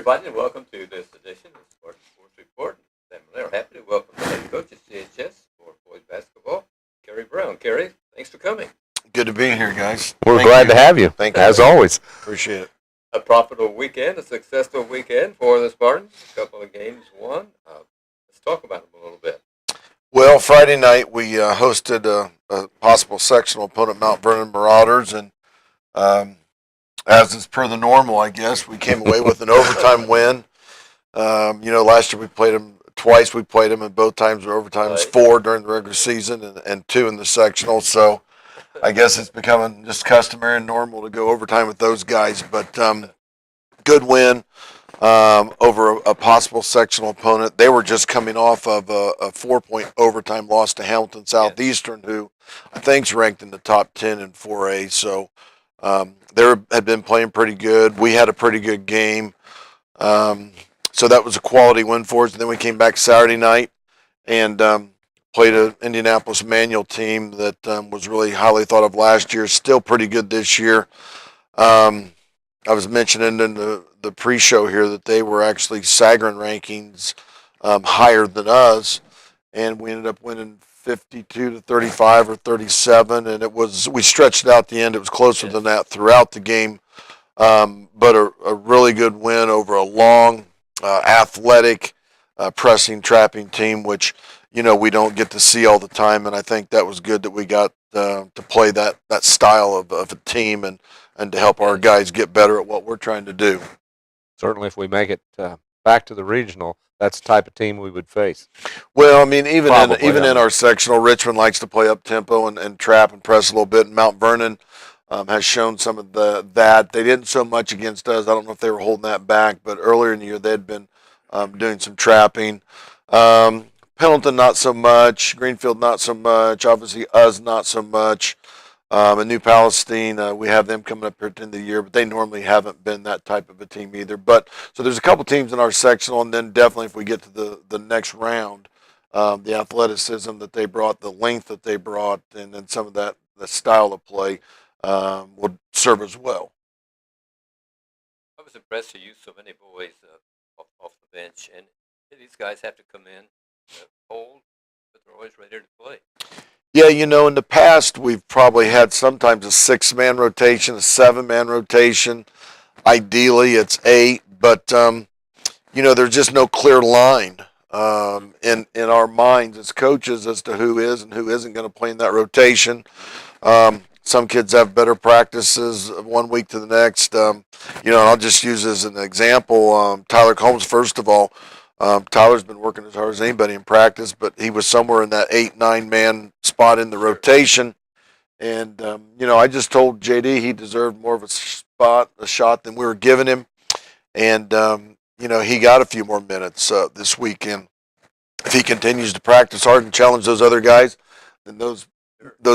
everybody, and welcome to this edition of Spartan Sports Report. Sam Miller, happy to welcome the head coach at CHS for boys basketball, Kerry Brown. Kerry, thanks for coming. Good to be here, guys. We're glad to have you, Thank you. as always. Appreciate it. A profitable weekend, a successful weekend for the Spartans. A couple of games won. Let's talk about them a little bit. Well, Friday night we hosted a possible sectional opponent, Mount Vernon Marauders, and as is per the normal, I guess, we came away with an overtime win. Last year we played them twice. We played them, and both times were overtimes, Right. 4 during the regular season and 2 in the sectional. So I guess it's becoming just customary and normal to go overtime with those guys. But good win over a possible sectional opponent. They were just coming off of a 4-point overtime loss to Hamilton Southeastern, who I think is ranked in the top 10 in 4A. So they had been playing pretty good. We had a pretty good game. So that was a quality win for us. And then we came back Saturday night and played an Indianapolis Manual team that was really highly thought of last year, still pretty good this year. I was mentioning in the pre-show here that they were actually Sagarin rankings higher than us, and we ended up winning 52-35 or 37, and we stretched it out the end. It was closer than that throughout the game, but a really good win over a long, athletic, pressing, trapping team, which we don't get to see all the time, and I think that was good that we got to play that style of a team and to help our guys get better at what we're trying to do. Certainly, if we make it back to the regional, that's the type of team we would face. Well, I mean, even Probably, in our sectional, Richmond likes to play up tempo and trap and press a little bit. And Mount Vernon has shown some of that. They didn't so much against us. I don't know if they were holding that back, but earlier in the year they had been doing some trapping. Pendleton not so much. Greenfield not so much. Obviously, us not so much. And New Palestine, we have them coming up here at the end of the year, but they normally haven't been that type of a team either. But so there's a couple teams in our sectional, and then definitely if we get to the next round, the athleticism that they brought, the length that they brought, and then some of the style of play would serve as well. I was impressed to use so many boys off the bench, and these guys have to come in cold, but they're always ready to play. Yeah, in the past, we've probably had sometimes a 6-man rotation, a 7-man rotation. Ideally, it's 8, but, there's just no clear line in our minds as coaches as to who is and who isn't going to play in that rotation. Some kids have better practices one week to the next. And I'll just use as an example, Tyler Combs, first of all. Tyler's been working as hard as anybody in practice, but he was somewhere in that 8-9-man spot in the rotation. And, I just told JD he deserved more of a shot than we were giving him. And, he got a few more minutes this weekend. If he continues to practice hard and challenge those other guys, then those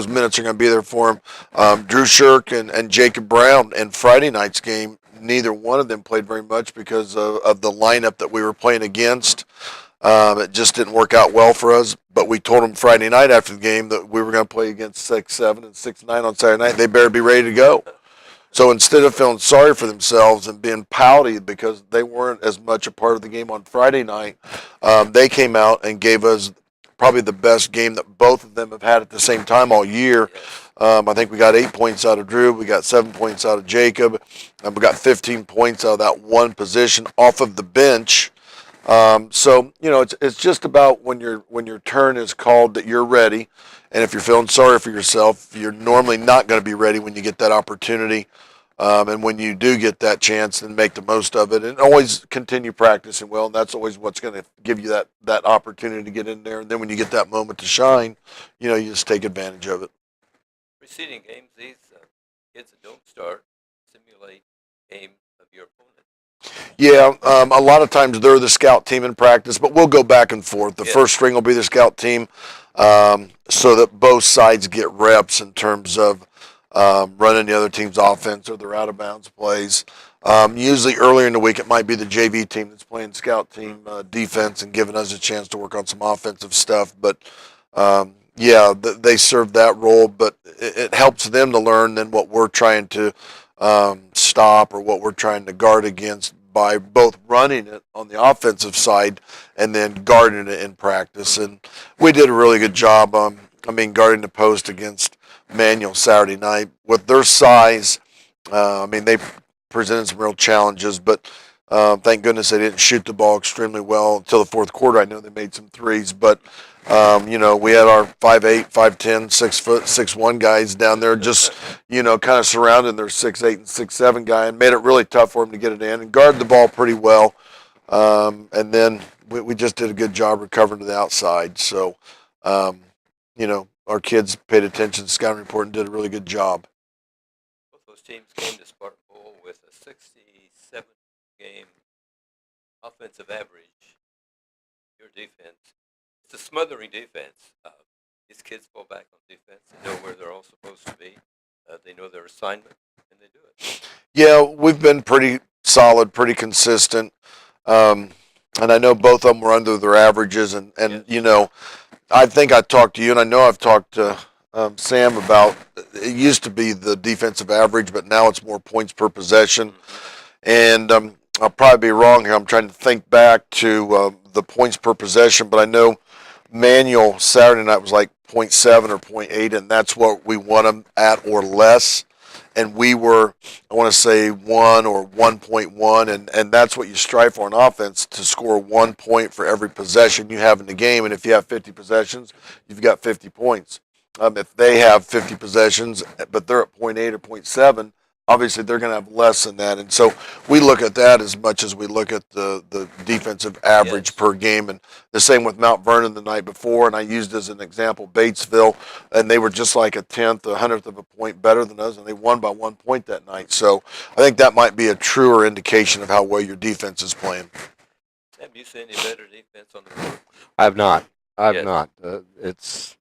minutes are going to be there for him. Drew Shirk and Jacob Brown in Friday night's game, neither one of them played very much because of the lineup that we were playing against. It just didn't work out well for us. But we told them Friday night after the game that we were going to play against 6-7 and 6-9 on Saturday night. They better be ready to go. So instead of feeling sorry for themselves and being pouty because they weren't as much a part of the game on Friday night, they came out and gave us probably the best game that both of them have had at the same time all year. I think we got 8 points out of Drew. We got 7 points out of Jacob. And we got 15 points out of that one position off of the bench. So it's just about when your turn is called that you're ready. And if you're feeling sorry for yourself, you're normally not going to be ready when you get that opportunity. And when you do get that chance, then make the most of it and always continue practicing well. And that's always what's going to give you that opportunity to get in there. And then when you get that moment to shine, you just take advantage of it. Preceding games, these kids that don't start simulate game of your opponent. Yeah, a lot of times they're the scout team in practice, but we'll go back and forth. The first string will be the scout team so that both sides get reps in terms of running the other team's offense or their out-of-bounds plays. Usually earlier in the week, it might be the JV team that's playing scout team defense and giving us a chance to work on some offensive stuff. But, they serve that role, but it helps them to learn than what we're trying to stop or what we're trying to guard against by both running it on the offensive side and then guarding it in practice. And we did a really good job. Guarding the post against Manual Saturday night with their size. They presented some real challenges, but thank goodness they didn't shoot the ball extremely well until the fourth quarter. I know they made some threes, but we had our 5'8", 5'10", 6 foot, 6'1" guys down there, just kind of surrounding their 6'8" and 6'7" guy, and made it really tough for them to get it in and guard the ball pretty well. And then we just did a good job recovering to the outside. So, our kids paid attention to the scouting report and did a really good job. Both those teams came to Spartan Bowl with a 67 game offensive average. Your defense, it's a smothering defense. These kids fall back on defense. They know where they're all supposed to be. They know their assignment, and they do it. Yeah, we've been pretty solid, pretty consistent. And I know both of them were under their averages. And Yes. I think I talked to you, and I know I've talked to Sam about it used to be the defensive average, but now it's more points per possession. And I'll probably be wrong here. I'm trying to think back to the points per possession, but I know Manual Saturday night was like 0.7 or 0.8, and that's what we want them at or less. And we were, I want to say 1 or 1.1, and that's what you strive for in offense, to score 1 point for every possession you have in the game. And if you have 50 possessions, you've got 50 points. If they have 50 possessions, but they're at 0.8 or 0.7, obviously they're going to have less than that. And so we look at that as much as we look at the defensive average Yes. per game. And the same with Mount Vernon the night before, and I used as an example Batesville, and they were just like a 100th of a point better than us, and they won by 1 point that night. So I think that might be a truer indication of how well your defense is playing. Have you seen any better defense on the court? I have not. I have Yes. not. It's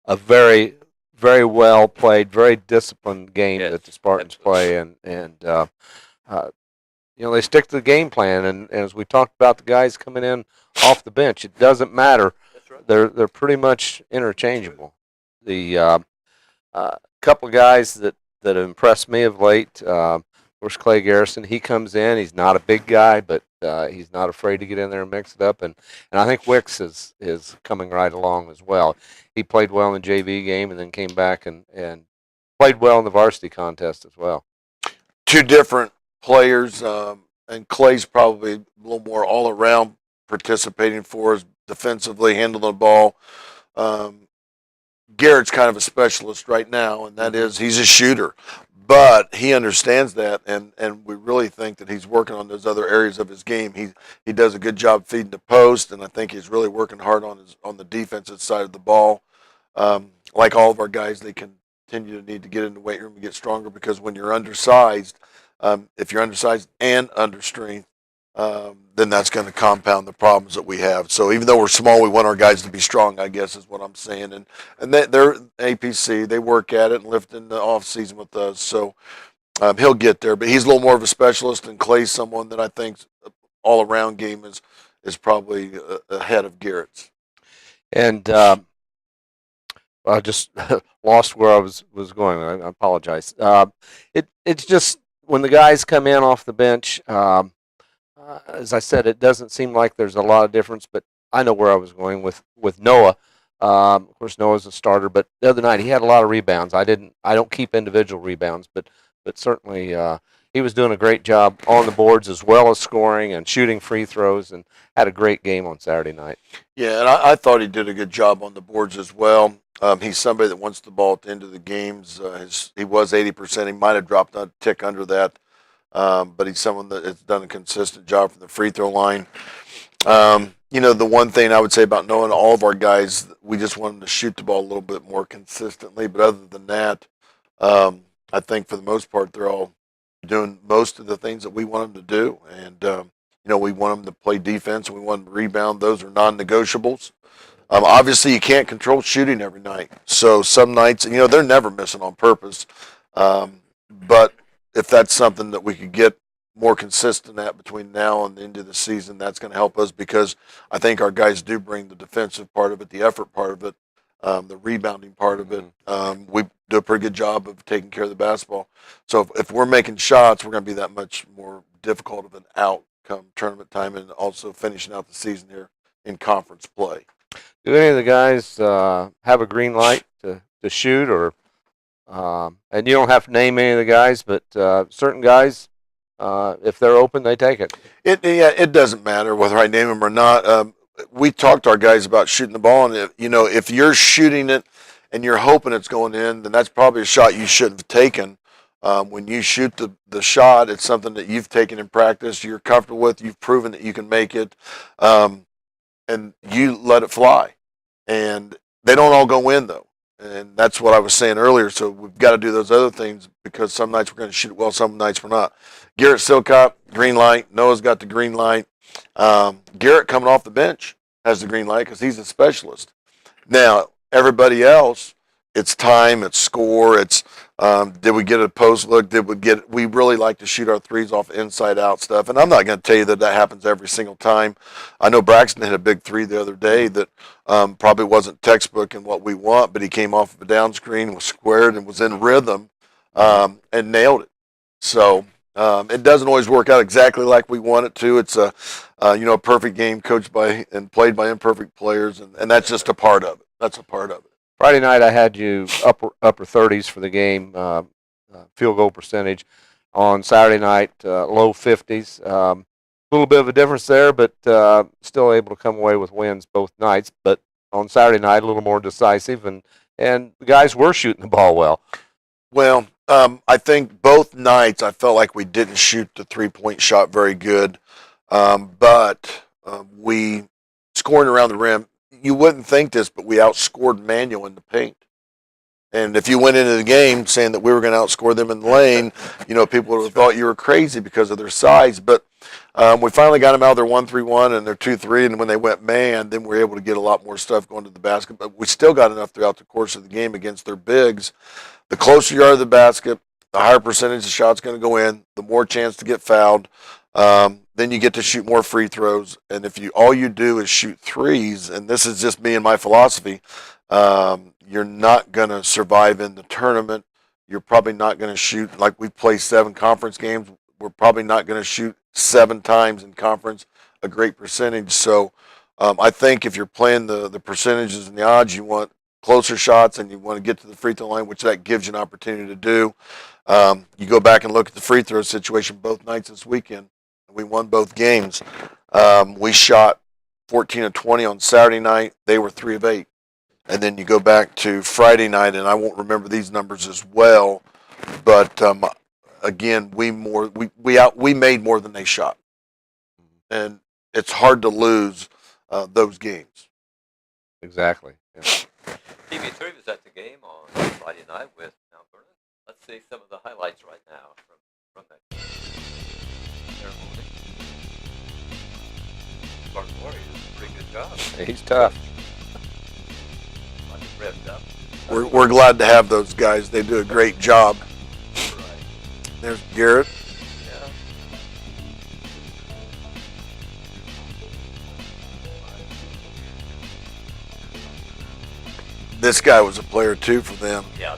a very, very well played, very disciplined game Yes, that the Spartans absolutely. play, and they stick to the game plan. And as we talked about, the guys coming in off the bench, it doesn't matter. That's right. They're pretty much interchangeable. The couple of guys that have impressed me of late. Of course, Clay Garrison. He comes in. He's not a big guy, but he's not afraid to get in there and mix it up. And I think Wicks is coming right along as well. He played well in the JV game and then came back and played well in the varsity contest as well. Two different players, and Clay's probably a little more all around participating for us defensively, handling the ball. Garrett's kind of a specialist right now, and that is he's a shooter. But he understands that, and we really think that he's working on those other areas of his game. He does a good job feeding the post, and I think he's really working hard on the defensive side of the ball. Like all of our guys, they continue to need to get in the weight room and get stronger, because when you're undersized, if you're undersized and understrength, then that's going to compound the problems that we have. So even though we're small, we want our guys to be strong, I guess is what I'm saying. And they're APC. They work at it and lift in the off season with us. So he'll get there. But he's a little more of a specialist, and Clay's someone that I think's all around game is probably ahead of Garrett's. And I just lost where I was going. I apologize. It's just when the guys come in off the bench. As I said, it doesn't seem like there's a lot of difference, but I know where I was going with Noah. Of course, Noah's a starter, but the other night he had a lot of rebounds. I don't keep individual rebounds, but certainly he was doing a great job on the boards as well as scoring and shooting free throws, and had a great game on Saturday night. Yeah, and I thought he did a good job on the boards as well. He's somebody that wants the ball at the end of the games. He was 80%. He might have dropped a tick under that. But he's someone that has done a consistent job from the free throw line. The one thing I would say about knowing all of our guys, we just want them to shoot the ball a little bit more consistently. But other than that, I think for the most part, they're all doing most of the things that we want them to do. And, we want them to play defense, and we want them to rebound. Those are non-negotiables. Obviously, you can't control shooting every night. So some nights, they're never missing on purpose. But if that's something that we could get more consistent at between now and the end of the season, that's going to help us, because I think our guys do bring the defensive part of it, the effort part of it, the rebounding part of it. do a pretty good job of taking care of the basketball. So if we're making shots, we're going to be that much more difficult of an outcome tournament time, and also finishing out the season here in conference play. Do any of the guys have a green light to shoot, or and you don't have to name any of the guys, but certain guys, if they're open, they take it. It doesn't matter whether I name them or not. We talked to our guys about shooting the ball, and if you're shooting it and you're hoping it's going in, then that's probably a shot you shouldn't have taken. When you shoot the shot, it's something that you've taken in practice, you're comfortable with, you've proven that you can make it, and you let it fly. And they don't all go in, though. And that's what I was saying earlier. So we've got to do those other things, because some nights we're going to shoot it well, some nights we're not. Garrett Silcott, green light. Noah's got the green light. Garrett, coming off the bench, has the green light because he's a specialist. Now, everybody else, it's time, it's score, it's did we get a post look? We really like to shoot our threes off inside out stuff. And I'm not going to tell you that happens every single time. I know Braxton hit a big three the other day that probably wasn't textbook in what we want, but he came off of a down screen, was squared, and was in rhythm, and nailed it. So it doesn't always work out exactly like we want it to. It's a perfect game coached by and played by imperfect players, and that's just a part of it. That's a part of it. Friday night, I had you upper 30s for the game, field goal percentage. On Saturday night, low 50s. A little bit of a difference there, but still able to come away with wins both nights. But on Saturday night, a little more decisive, and the guys were shooting the ball well. Well, I think both nights I felt like we didn't shoot the three-point shot very good, but we scoring around the rim. You wouldn't think this, but we outscored Manual in the paint. And if you went into the game saying that we were going to outscore them in the lane, people would have thought you were crazy because of their size. But we finally got them out of their 1-3-1 and their 2-3, and when they went man, then we were able to get a lot more stuff going to the basket. But we still got enough throughout the course of the game against their bigs. The closer you are to the basket, the higher percentage of shots going to go in, the more chance to get fouled. Then you get to shoot more free throws. And if all you do is shoot threes, and this is just me and my philosophy, you're not going to survive in the tournament. You're probably not going to shoot, like we play 7 conference games, we're probably not going to shoot 7 times in conference a great percentage. So I think if you're playing the percentages and the odds, you want closer shots and you want to get to the free throw line, which that gives you an opportunity to do. You go back and look at the free throw situation both nights this weekend. We won both games. We shot 14 of 20 on Saturday night. They were 3 of 8. And then you go back to Friday night, and I won't remember these numbers as well, but again, we made more than they shot, and it's hard to lose those games. Exactly. Yeah. TV3 was at the game on Friday night with Mount Vernon. Let's see some of the highlights right now from that ceremony. Spartan Warriors did a pretty good job. He's tough. Revved up. We're glad to have those guys. They do a great job. Right. There's Garrett. Yeah. This guy was a player too for them. Yeah.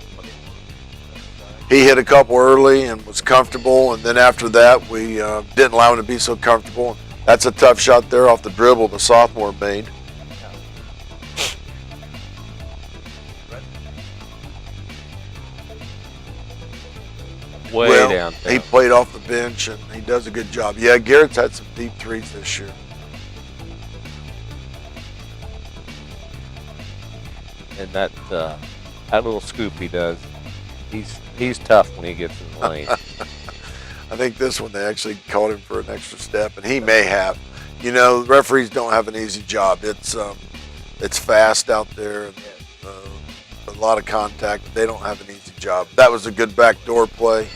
He hit a couple early and was comfortable, and then after that we didn't allow him to be so comfortable. That's a tough shot there off the dribble the sophomore made. Way well, down. He played off the bench, and he does a good job. Yeah, Garrett's had some deep threes this year. And that little scoop he does, he's tough when he gets in the lane. I think this one they actually called him for an extra step, and he may have. The referees don't have an easy job. It's fast out there, and a lot of contact. They don't have an easy job. That was a good backdoor play.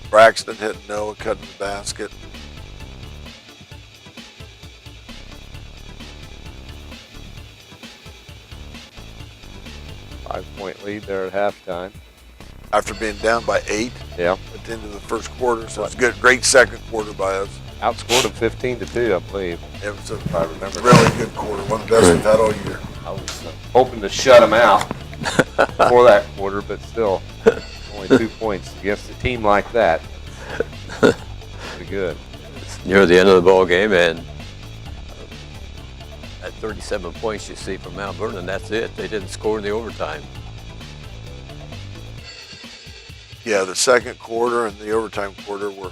Braxton hit Noah, cutting the basket. Five-point lead there at halftime. After being down by 8 Yeah. at the end of the first quarter, so it's good. Great second quarter by us. Outscored them 15-2, I believe. It was If I remember. really good quarter, one of the best we've had all year. I was hoping to shut them out. before that quarter, but still, only 2 points against a team like that. Pretty good. It's near the end of the ball game, and at 37 points you see from Mount Vernon, that's it. They didn't score in the overtime. Yeah, the second quarter and the overtime quarter were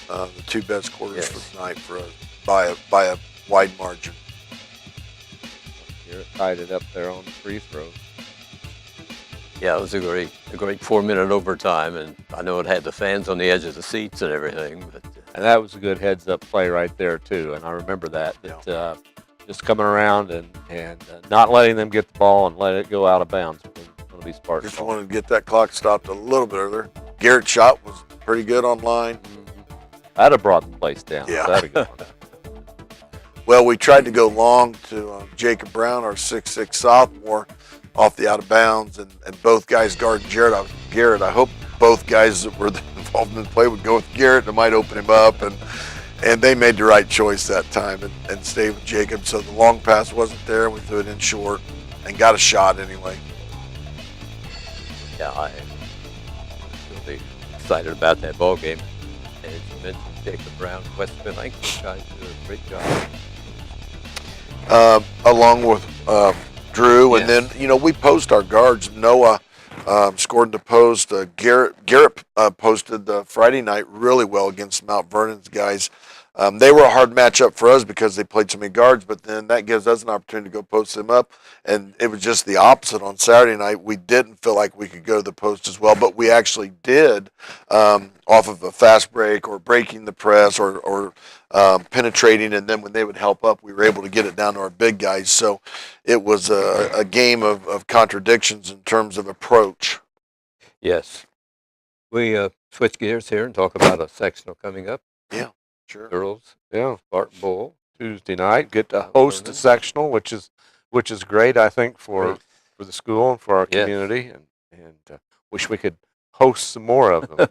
the two best quarters Yes. for tonight for us by a wide margin. Garrett tied it up there on the free throws. Yeah, it was a great 4-minute overtime, and I know it had the fans on the edge of the seats and everything. But And that was a good heads-up play right there too. And I remember that just coming around and not letting them get the ball and let it go out of bounds was going to be Spartan. Just wanted to get that clock stopped a little bit earlier. Garrett's shot was pretty good on line. That'd have brought the place down. Yeah. That'd have gone. Well, we tried to go long to Jacob Brown, our 6'6" sophomore, off the out of bounds, and both guys guarded Garrett. I hope both guys that were involved in the play would go with Garrett. It might open him up, and they made the right choice that time and stayed with Jacob. So the long pass wasn't there, and we threw it in short and got a shot anyway. yeah, I'm really excited about that ball game. And as you mentioned, Jacob Brown, West Milanko guys do a great job. Along with Drew, and Yes. then we post our guards. Noah scored in the post. Garrett posted the Friday night really well against Mount Vernon's guys. They were a hard matchup for us because they played so many guards, but then that gives us an opportunity to go post them up. And it was just the opposite on Saturday night. We didn't feel like we could go to the post as well, but we actually did off of a fast break or breaking the press or penetrating. And then when they would help up, we were able to get it down to our big guys. So it was a game of contradictions in terms of approach. Yes. We switch gears here and talk about a sectional coming up. Sure. Girls, Yeah. Spartan Bowl. Tuesday night, get to host a sectional, which is great, I think, for the school and for our Yes. community, and wish we could host some more of them.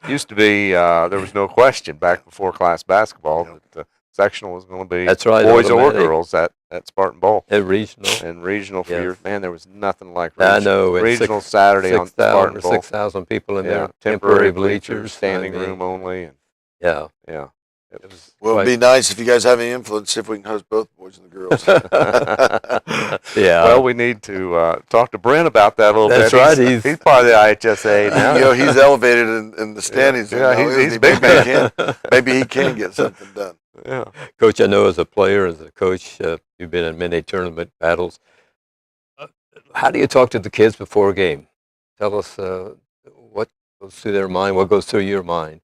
Used to be there was no question back before class basketball that the sectional was going to be That's right, boys or automatic. girls at Spartan Bowl. And regional. And regional for Yes. years, man, there was nothing like I regional. know. It's Regional Saturday on 6,000 Spartan or Bowl. 6,000 people in Yeah, there. temporary bleachers, I standing mean, room only, and Yeah. yeah, it was. Well, it'd be nice if you guys have any influence, see if we can host both boys and the girls. Yeah. Well, we need to talk to Brent about that a little That's bit. right, He's he's- part of the IHSA now. He's elevated in the standings. Yeah, now, he's isn't he? big man. Maybe he can get something done. Yeah. Coach, I know as a player, as a coach, you've been in many tournament battles. How do you talk to the kids before a game? Tell us what goes through their mind, what goes through your mind.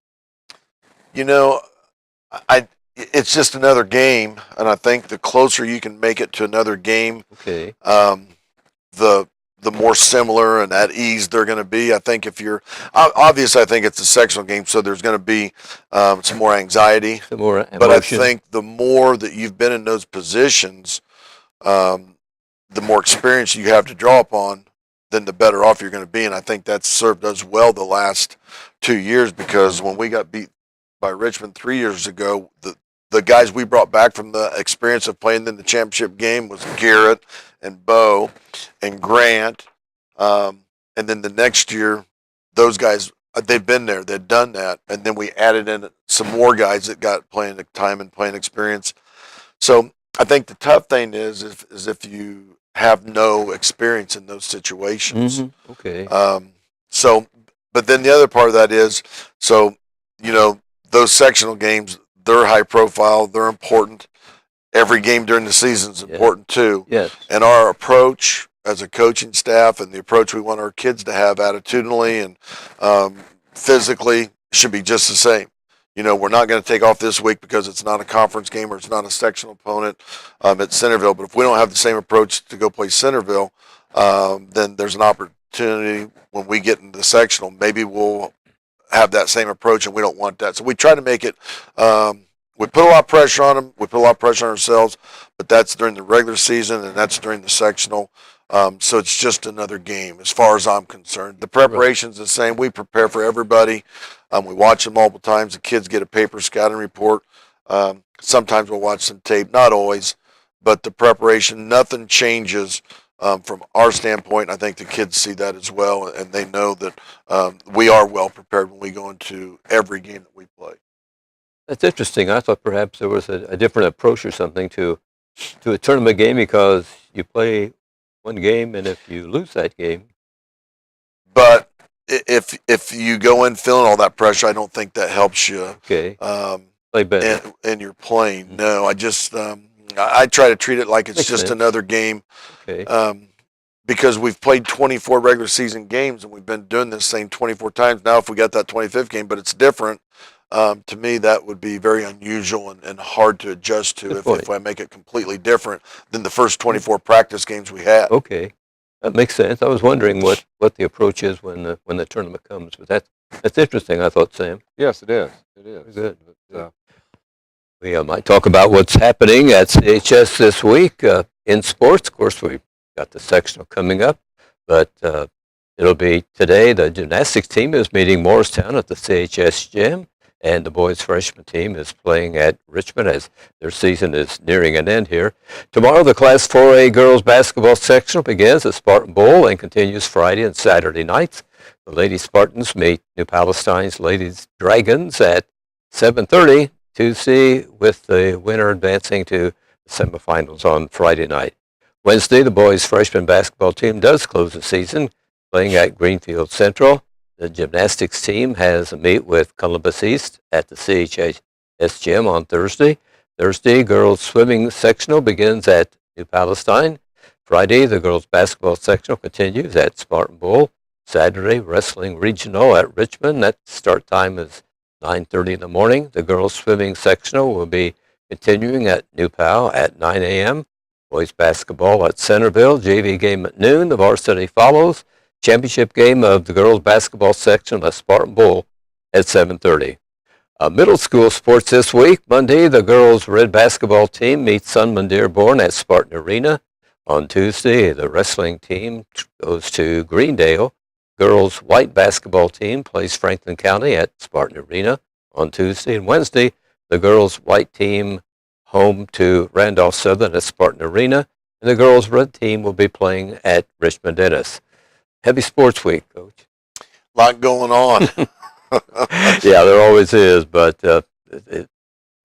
It's just another game, and I think the closer you can make it to another game, Okay. the more similar and at ease they're going to be. I think if you're obviously, I think it's a sectional game, so there's going to be some more anxiety. Some more emotion. But I think the more that you've been in those positions, the more experience you have to draw upon, then the better off you're going to be. And I think that's served us well the last 2 years, because when we got beat by Richmond 3 years ago, the guys we brought back from the experience of playing in the championship game was Garrett and Bo and Grant. And then the next year, those guys, they've been there, they've done that. And then we added in some more guys that got playing time and playing experience. So I think the tough thing is if you have no experience in those situations. Mhm. Okay. But then the other part of that is, those sectional games, they're high profile, they're important. Every game during the season is important too. Yes. And our approach as a coaching staff and the approach we want our kids to have attitudinally and physically should be just the same. We're not going to take off this week because it's not a conference game or it's not a sectional opponent at Centerville. But if we don't have the same approach to go play Centerville, then there's an opportunity when we get into the sectional. Maybe we'll have that same approach, and we don't want that. So we try to make it. We put a lot of pressure on them. We put a lot of pressure on ourselves, but that's during the regular season and that's during the sectional. So it's just another game as far as I'm concerned. The preparation's the same. We prepare for everybody. We watch them multiple times. The kids get a paper scouting report. Sometimes we'll watch some tape, not always, but the preparation, nothing changes from our standpoint, I think the kids see that as well, and they know that we are well prepared when we go into every game that we play. That's interesting. I thought perhaps there was a different approach or something to a tournament game because you play one game, and if you lose that game, But if you go in feeling all that pressure, I don't think that helps you okay, play better. in your playing. No, I try to treat it like it's Makes just sense. another game. Okay, Because we've played 24 regular season games and we've been doing this same 24 times. Now, if we got that 25th game, but it's different, to me, that would be very unusual and hard to adjust to Good if point. I make it completely different than the first 24 practice games we had. okay, that makes sense. I was wondering what the approach is when the tournament comes, but that's interesting. I thought, Sam. Yes, it is. It is. Good. But, We might talk about what's happening at CHS this week in sports. Of course, we've got the sectional coming up, but it'll be today. The gymnastics team is meeting Morristown at the CHS gym, and the boys' freshman team is playing at Richmond as their season is nearing an end here. Tomorrow, the Class 4A girls basketball sectional begins at Spartan Bowl and continues Friday and Saturday nights. The Lady Spartans meet New Palestine's Ladies Dragons at 7:30. Tuesday, with the winner advancing to the semifinals on Friday night. Wednesday, the boys' freshman basketball team does close the season, playing at Greenfield Central. The gymnastics team has a meet with Columbus East at the CHS gym on Thursday. Thursday, girls' swimming sectional begins at New Palestine. Friday, the girls' basketball sectional continues at Spartan Bowl. Saturday, wrestling regional at Richmond. That start time is 9:30 in the morning. The girls' swimming sectional will be continuing at New Pal at 9 a.m. Boys basketball at Centerville. JV game at noon. The varsity follows. Championship game of the girls' basketball section at Spartan Bowl at 7:30. Middle school sports this week. Monday, the girls' red basketball team meets Sunman Dearborn at Spartan Arena. On Tuesday, the wrestling team goes to Greendale. Girls' white basketball team plays Franklin County at Spartan Arena on Tuesday. And Wednesday, the girls' white team home to Randolph Southern at Spartan Arena. And the girls' red team will be playing at Richmond Ennis. Heavy sports week, Coach. A lot going on. Yeah, there always is. But for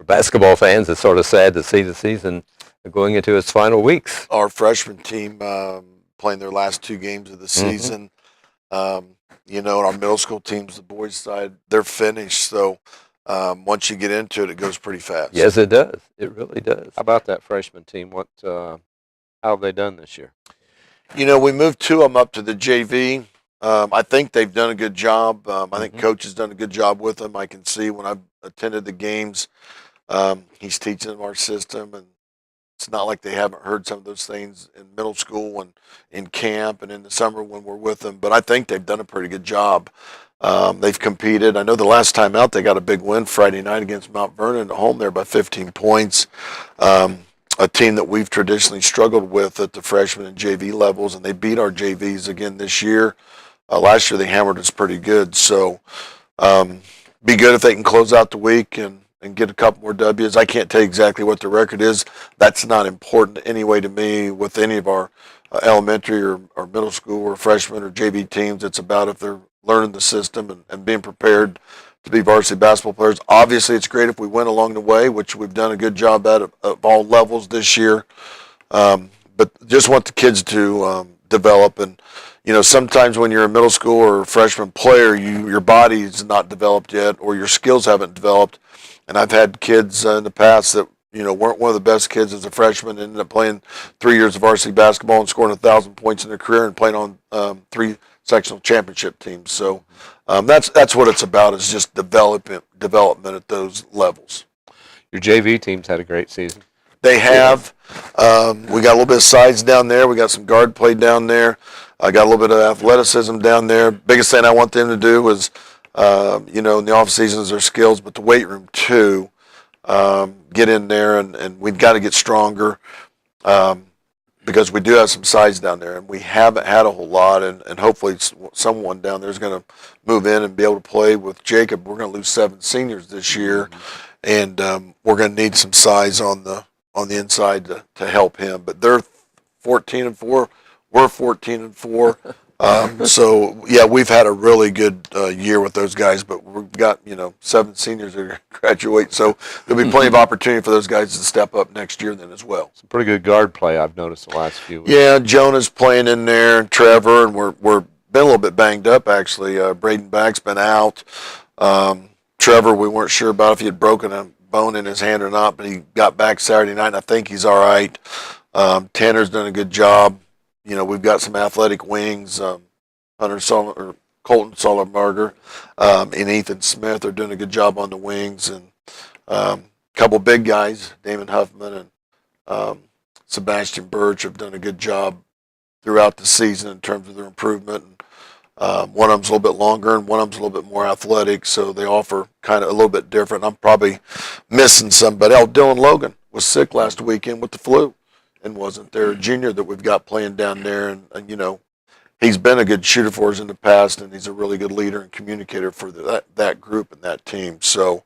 basketball fans, it's sort of sad to see the season going into its final weeks. Our freshman team playing their last two games of the season. And our middle school teams, the boys' side, they're finished. So once you get into it, it goes pretty fast. Yes, it does. It really does. how about that freshman team? How have they done this year? We moved two of them up to the JV. I think they've done a good job. I think Coach has done a good job with them. I can see when I've attended the games, he's teaching them our system, and it's not like they haven't heard some of those things in middle school and in camp and in the summer when we're with them. But I think they've done a pretty good job. They've competed. I know the last time out they got a big win Friday night against Mount Vernon at home there by 15 points. A team that we've traditionally struggled with at the freshman and JV levels, and they beat our JVs again this year. Last year they hammered us pretty good. So be good if they can close out the week and get a couple more W's. I can't tell you exactly what the record is. That's not important anyway to me with any of our elementary or middle school or freshman or JV teams. It's about if they're learning the system and being prepared to be varsity basketball players. Obviously, it's great if we win along the way, which we've done a good job at all levels this year. But just want the kids to develop. And, sometimes when you're a middle school or a freshman player, your body's not developed yet or your skills haven't developed. And I've had kids in the past that, weren't one of the best kids as a freshman, ended up playing 3 years of varsity basketball and scoring 1,000 points in their career and playing on 3 sectional championship teams. So that's what it's about, is just development at those levels. Your JV team's had a great season. They have. We got a little bit of size down there. We got some guard play down there. I got a little bit of athleticism down there. Biggest thing I want them to do is, in the off season is their skills, but the weight room too. Get in there, and we've got to get stronger because we do have some size down there, and we haven't had a whole lot, and hopefully someone down there is going to move in and be able to play with Jacob. We're going to lose 7 seniors this year, and we're going to need some size on the inside to help him. But they're 14-4. We're 14-4. So yeah, we've had a really good year with those guys, but we've got 7 seniors that are going to graduate, so there'll be plenty of opportunity for those guys to step up next year then as well. Some pretty good guard play I've noticed the last few weeks. Yeah, Jonah's playing in there, and Trevor, and we're been a little bit banged up actually. Braden Back's been out. Trevor, we weren't sure about if he had broken a bone in his hand or not, but he got back Saturday night, and I think he's all right. Tanner's done a good job. We've got some athletic wings. Colton Sollerberger and Ethan Smith are doing a good job on the wings, and a couple big guys, Damon Huffman and Sebastian Birch, have done a good job throughout the season in terms of their improvement. And, one of them's a little bit longer, and one of them's a little bit more athletic, so they offer kind of a little bit different. I'm probably missing somebody. Dylan Logan was sick last weekend with the flu and wasn't there. A junior that we've got playing down there, and he's been a good shooter for us in the past, and he's a really good leader and communicator for that group and that team. So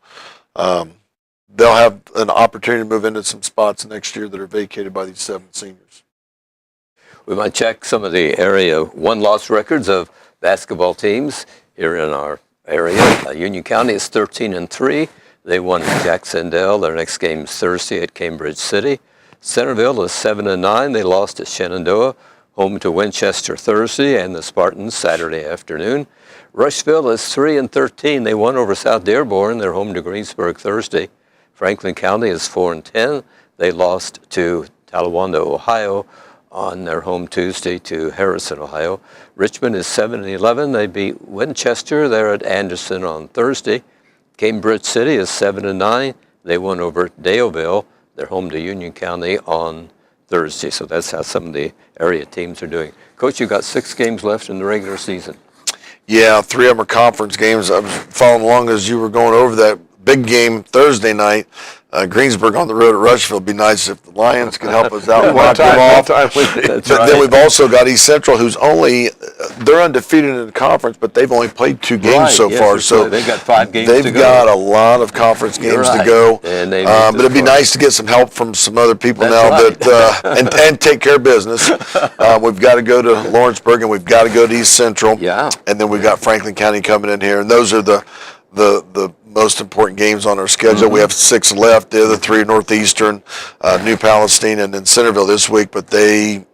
they'll have an opportunity to move into some spots next year that are vacated by these 7 seniors. We might check some of the area won-loss records of basketball teams here in our area. Union County is 13-3. They won at Jacksonville. Their next game is Thursday at Cambridge City. Centerville is 7-9. They lost at Shenandoah. Home to Winchester Thursday and the Spartans Saturday afternoon. Rushville is 3-13. They won over South Dearborn. They're home to Greensburg Thursday. Franklin County is 4-10. They lost to Talawanda, Ohio, on their home Tuesday to Harrison, Ohio. Richmond is 7-11. They beat Winchester. They're at Anderson on Thursday. Cambridge City is 7-9. They won over Daleville. They're home to Union County on Thursday. So that's how some of the area teams are doing. Coach, you've got 6 games left in the regular season. Yeah, 3 of them are conference games. I was following along as you were going over that big game Thursday night. Greensburg on the road at Rushville. It'd be nice if the Lions could help us out and knock them off. Then we've also got East Central, who's they're undefeated in the conference, but they've only played 2 games so far. So they've got 5 games to go. They've got a lot of conference games to go. And but it'd be nice to get some help from some other people and take care of business. We've got to go to Lawrenceburg, and we've got to go to East Central. Yeah. And then we've got Franklin County coming in here, and those are the most important games on our schedule. We have 6 left. The other 3 are Northeastern, New Palestine, and then Centerville this week. But they're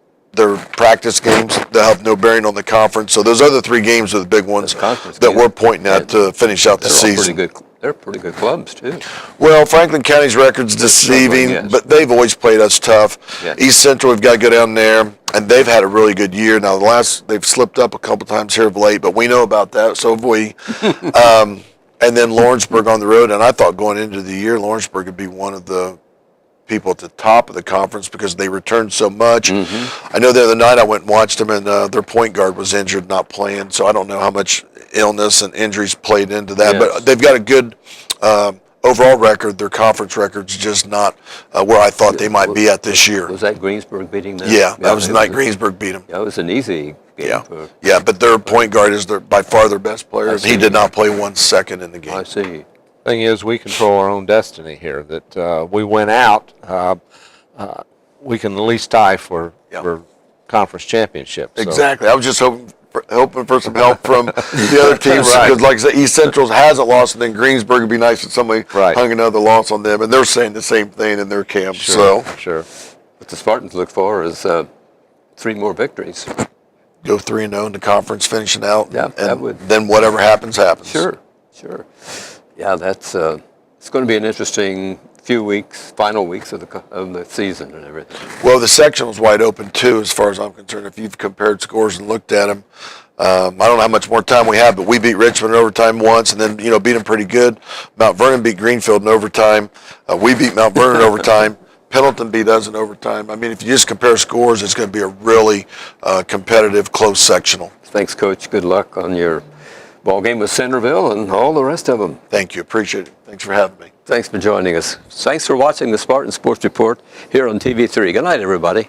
practice games. They'll have no bearing on the conference. So those other 3 games are the big ones that we're pointing at to finish out the season. They're pretty good clubs too. Well, Franklin County's record's deceiving, but they've always played us tough. Yes. East Central, we've got to go down there, and they've had a really good year. Now, they've slipped up a couple times here of late, but we know about that. So have we. And then Lawrenceburg on the road, and I thought going into the year, Lawrenceburg would be one of the people at the top of the conference because they returned so much. I know the other night I went and watched them, and their point guard was injured, not playing, so I don't know how much illness and injuries played into that. Yes. But they've got a good overall record. Their conference record's just not where I thought they might be at this year. Was that Greensburg beating them? Yeah, that was the night Greensburg beat them. That was an easy game. Yeah, but their point guard is by far their best player, and he did not play 1 second in the game. I see. Thing is, we control our own destiny here. That we went out, we can at least tie for conference championship. So. Exactly. I was just hoping for some help from the other teams because, like I said, East Central hasn't lost, and then Greensburg would be nice if somebody hung another loss on them, and they're saying the same thing in their camp. Sure. What the Spartans look for is 3 more victories. Go 3-0 in the conference, finishing out, and then whatever happens. Sure. Yeah, that's it's going to be an interesting few weeks, final weeks of the season and everything. Well, the sectional's wide open too, as far as I'm concerned. If you've compared scores and looked at them, I don't know how much more time we have, but we beat Richmond in overtime once, and then beat them pretty good. Mount Vernon beat Greenfield in overtime. We beat Mount Vernon in overtime. Pendleton beat us in overtime. I mean, if you just compare scores, it's going to be a really competitive, close sectional. Thanks, Coach. Good luck on your ball game with Centerville and all the rest of them. Thank you. Appreciate it. Thanks for having me. Thanks for joining us. Thanks for watching the Spartan Sports Report here on TV3. Good night, everybody.